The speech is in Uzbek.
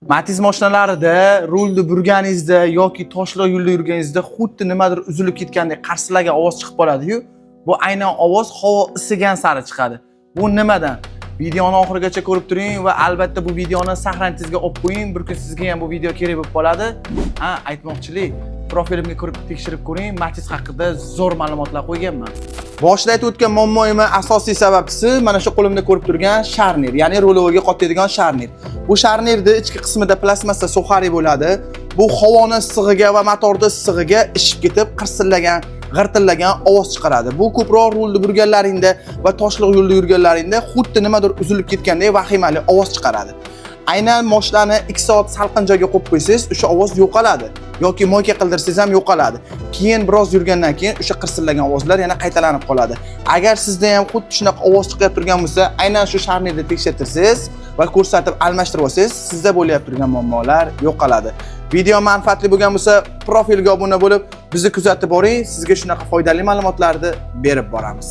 Matiz mashinalarida rulni burganingizda yoki toshlar yo'lda yurganingizda xuddi nimadir uzilib ketgandek qarsillagan ovoz chiqib qoladi-yu, bu aynan ovoz havo isigan sari chiqadi. Bu nimadan? Videoni oxirigacha ko'rib turing va albatta bu videoni sahrantingizga olib qo'ying. Bir kun sizga ham bu video kerak bo'lib qoladi. Aytmoqchilik, profilimga kirib tekshirib ko'ring, Matiz haqida zo'r ma'lumotlar qo'yganman. Boshida aytib o'tgan muammoyimning asosiy sababchisi mana shu qo'limda ko'rib turgan sharnir, ya'ni rulovaga qotadigan sharnir. Bu sharnirning ichki qismida plastmassa suxari bo'ladi. Bu havoni issig'iga va motorning issig'iga ishib ketib, qirsillagan, g'irtillagan ovoz chiqaradi. Bu ko'proq rulni burganlaringda va toshliq yo'lda yurganlaringda xuddi nimadir uzilib ketgandek vahimali ovoz chiqaradi. Aynan mashinani 2 soat salqin joyga qo'yib qo'ysangiz, o'sha ovoz yo'qoladi yoki moyka qildirsangiz ham yo'qoladi. Keyin biroz yurgandan keyin o'sha qirsillagan ovozlar yana qaytalanib qoladi. Agar sizda ham xuddi shunaqa ovoz chiqib turgan bo'lsa, aynan shu sharnirni tekshirtirsangiz va ko'rsatib almashtirib olsangiz, sizda bo'layotgan turgan muammolar yo'qoladi. Video manfaatli bo'lgan bo'lsa, profilga obuna bo'lib, bizni kuzatib boring. Sizga shunaqa foydali ma'lumotlarni berib boramiz.